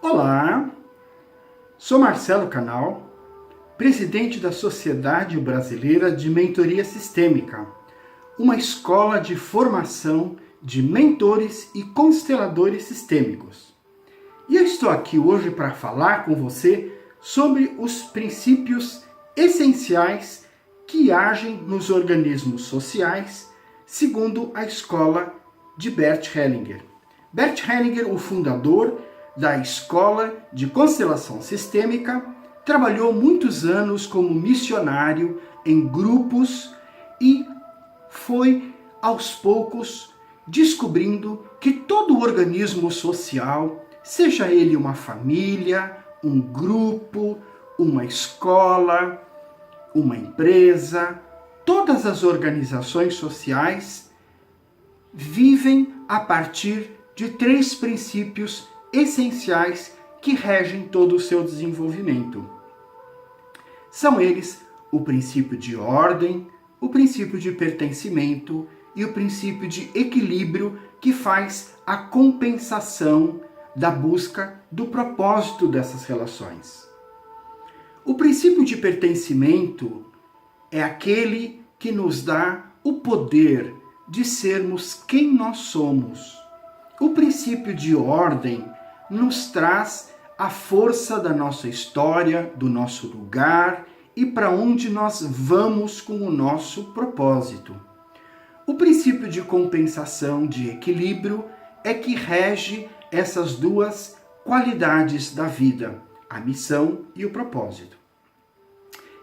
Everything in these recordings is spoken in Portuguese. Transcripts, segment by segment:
Olá, sou Marcelo Canal, presidente da Sociedade Brasileira de Mentoria Sistêmica, uma escola de formação de mentores e consteladores sistêmicos. E eu estou aqui hoje para falar com você sobre os princípios essenciais que agem nos organismos sociais, segundo a escola de Bert Hellinger. Bert Hellinger, o fundador da Escola de Constelação Sistêmica, trabalhou muitos anos como missionário em grupos e foi, aos poucos, descobrindo que todo organismo social, seja ele uma família, um grupo, uma escola, uma empresa, todas as organizações sociais vivem a partir de 3 princípios essenciais que regem todo o seu desenvolvimento. São eles o princípio de ordem, o princípio de pertencimento e o princípio de equilíbrio, que faz a compensação da busca do propósito dessas relações. O princípio de pertencimento é aquele que nos dá o poder de sermos quem nós somos. O princípio de ordem nos traz a força da nossa história, do nosso lugar e para onde nós vamos com o nosso propósito. O princípio de compensação, de equilíbrio, é que rege essas 2 qualidades da vida, a missão e o propósito.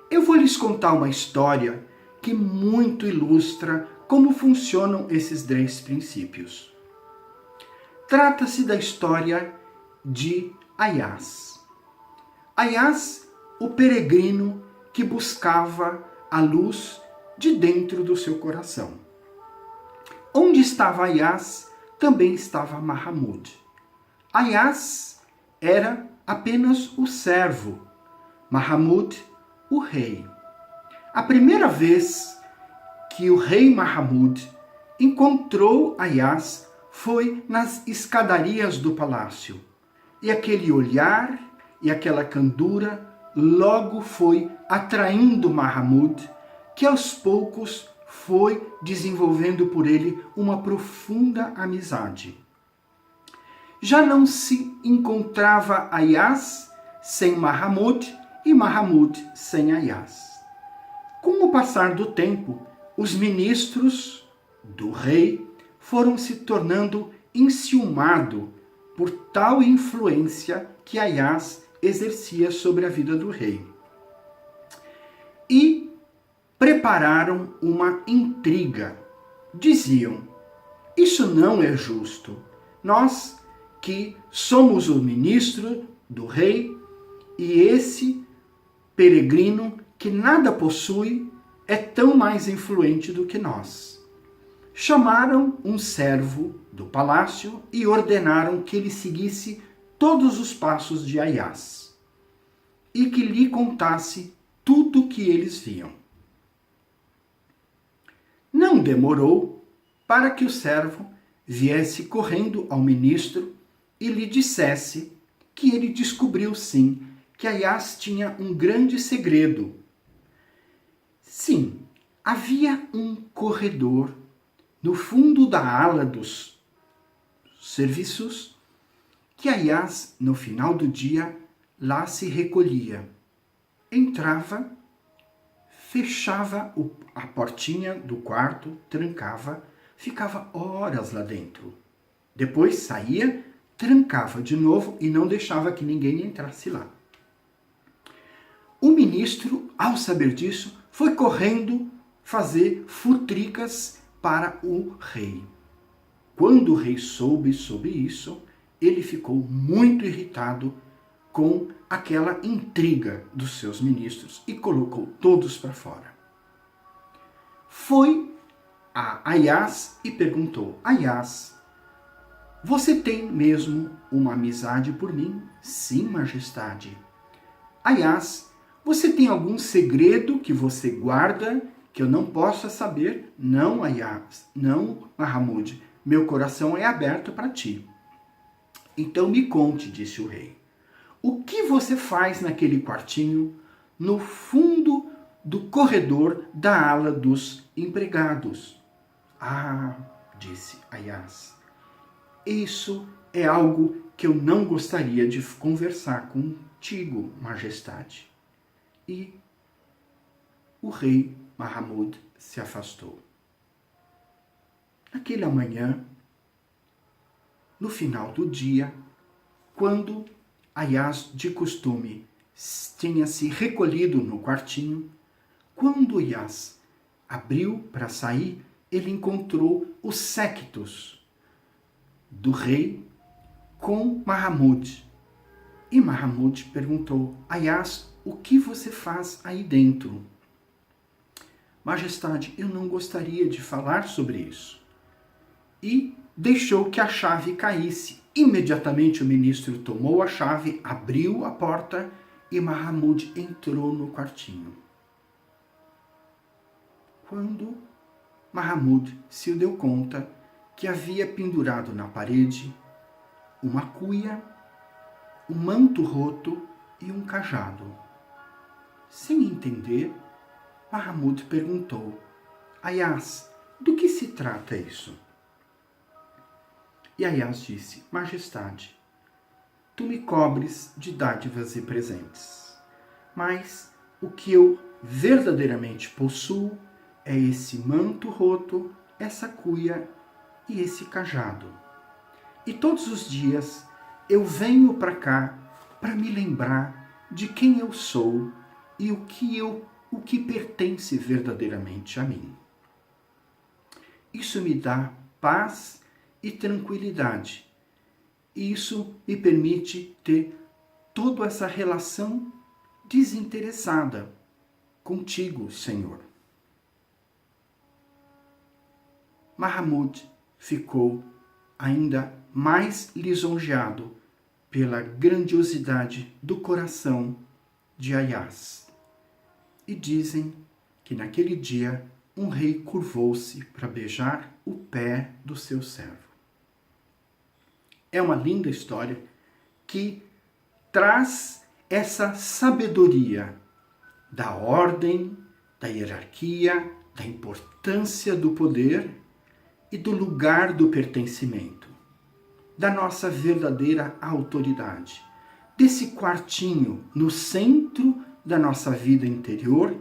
Eu vou lhes contar uma história que muito ilustra como funcionam esses 3 princípios. Trata-se da história de Aiás. Aiás, o peregrino que buscava a luz de dentro do seu coração. Onde estava Aiás, também estava Mahamud. Aiás era apenas o servo, Mahamud, o rei. A primeira vez que o rei Mahamud encontrou Aiás foi nas escadarias do palácio. E aquele olhar e aquela candura logo foi atraindo Mahamud, que aos poucos foi desenvolvendo por ele uma profunda amizade. Já não se encontrava Aiás sem Mahamud e Mahamud sem Aiás. Com o passar do tempo, os ministros do rei foram se tornando enciumados por tal influência que Aiás exercia sobre a vida do rei. E prepararam uma intriga. Diziam: isso não é justo. Nós que somos o ministro do rei e esse peregrino que nada possui é tão mais influente do que nós. Chamaram um servo do palácio e ordenaram que ele seguisse todos os passos de Aiás e que lhe contasse tudo o que eles viam. Não demorou para que o servo viesse correndo ao ministro e lhe dissesse que ele descobriu sim que Aiás tinha um grande segredo. Sim, havia um corredor no fundo da ala dos serviços, que Aiás, no final do dia, lá se recolhia. Entrava, fechava a portinha do quarto, trancava, ficava horas lá dentro. Depois saía, trancava de novo e não deixava que ninguém entrasse lá. O ministro, ao saber disso, foi correndo fazer futricas para o rei. Quando o rei soube sobre isso, ele ficou muito irritado com aquela intriga dos seus ministros e colocou todos para fora. Foi a Aiás e perguntou: Aiás, você tem mesmo uma amizade por mim? Sim, majestade. Aiás, você tem algum segredo que você guarda que eu não possa saber? Não, Aiás, não, Mahamud, meu coração é aberto para ti. Então me conte, disse o rei. o que você faz naquele quartinho no fundo do corredor da ala dos empregados? Ah, disse Aias, isso é algo que eu não gostaria de conversar contigo, majestade. E o rei Mahamud se afastou. Naquela manhã, no final do dia, quando Aias, de costume, tinha se recolhido no quartinho, quando Aias abriu para sair, ele encontrou os séquitos do rei com Mahamud. E Mahamud perguntou: Aias, o que você faz aí dentro? Majestade, eu não gostaria de falar sobre isso. E deixou que a chave caísse. Imediatamente o ministro tomou a chave, abriu a porta e Mahamud entrou no quartinho. Quando Mahamud se deu conta que havia pendurado na parede uma cuia, um manto roto e um cajado. Sem entender, Mahamud perguntou: Aias, do que se trata isso? E Aias disse: Majestade, tu me cobres de dádivas e presentes, mas o que eu verdadeiramente possuo é esse manto roto, essa cuia e esse cajado. E todos os dias eu venho para cá para me lembrar de quem eu sou e o que pertence verdadeiramente a mim. Isso me dá paz e tranquilidade. E isso me permite ter toda essa relação desinteressada contigo, Senhor. Mahamud ficou ainda mais lisonjeado pela grandiosidade do coração de Aias. E dizem que naquele dia um rei curvou-se para beijar o pé do seu servo. É uma linda história que traz essa sabedoria da ordem, da hierarquia, da importância do poder e do lugar do pertencimento, da nossa verdadeira autoridade, desse quartinho no centro da nossa vida interior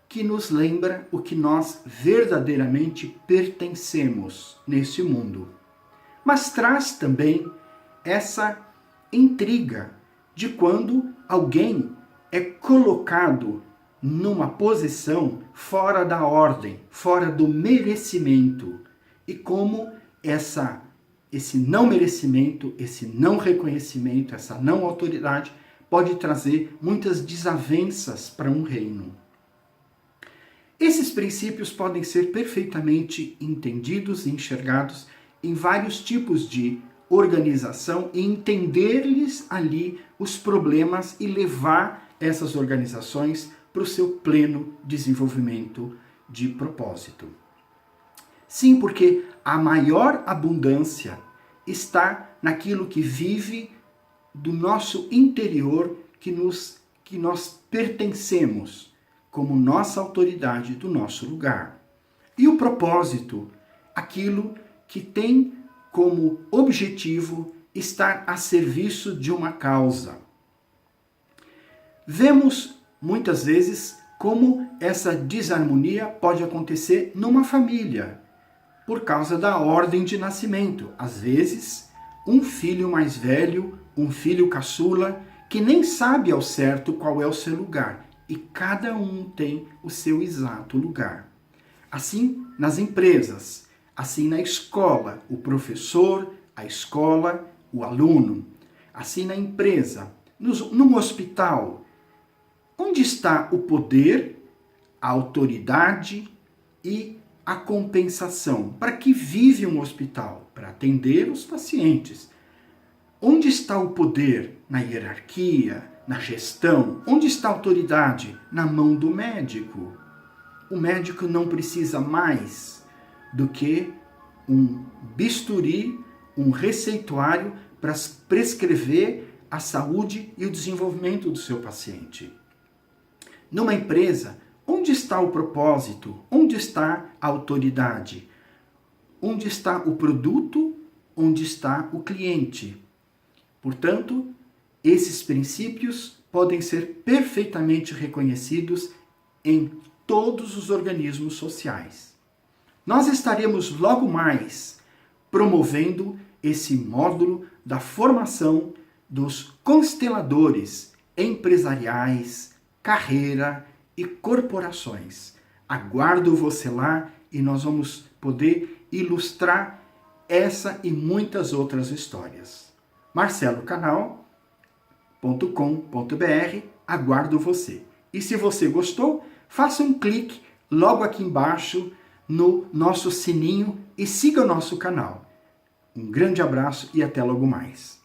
que nos lembra o que nós verdadeiramente pertencemos nesse mundo. Mas traz também essa intriga de quando alguém é colocado numa posição fora da ordem, fora do merecimento, e como esse não merecimento, esse não reconhecimento, essa não autoridade pode trazer muitas desavenças para um reino. Esses princípios podem ser perfeitamente entendidos e enxergados em vários tipos de organização e entender-lhes ali os problemas e levar essas organizações para o seu pleno desenvolvimento de propósito. Sim, porque a maior abundância está naquilo que vive do nosso interior, que nós pertencemos como nossa autoridade do nosso lugar. E o propósito, aquilo que tem como objetivo estar a serviço de uma causa. Vemos muitas vezes como essa desarmonia pode acontecer numa família, por causa da ordem de nascimento. Às vezes, um filho mais velho, um filho caçula, que nem sabe ao certo qual é o seu lugar, e cada um tem o seu exato lugar. Assim, nas empresas, assim na escola, o professor, a escola, o aluno. Assim na empresa, num hospital. Onde está o poder, a autoridade e a compensação? Para que vive um hospital? Para atender os pacientes. Onde está o poder? Na hierarquia, na gestão? Onde está a autoridade? Na mão do médico. O médico não precisa mais do que um bisturi, um receituário para prescrever a saúde e o desenvolvimento do seu paciente. Numa empresa, onde está o propósito? Onde está a autoridade? Onde está o produto? Onde está o cliente? Portanto, esses princípios podem ser perfeitamente reconhecidos em todos os organismos sociais. Nós estaremos logo mais promovendo esse módulo da formação dos consteladores empresariais, carreira e corporações. Aguardo você lá e nós vamos poder ilustrar essa e muitas outras histórias. marcelocanal.com.br, aguardo você. E se você gostou, faça um clique logo aqui embaixo no nosso sininho e siga o nosso canal. Um grande abraço e até logo mais.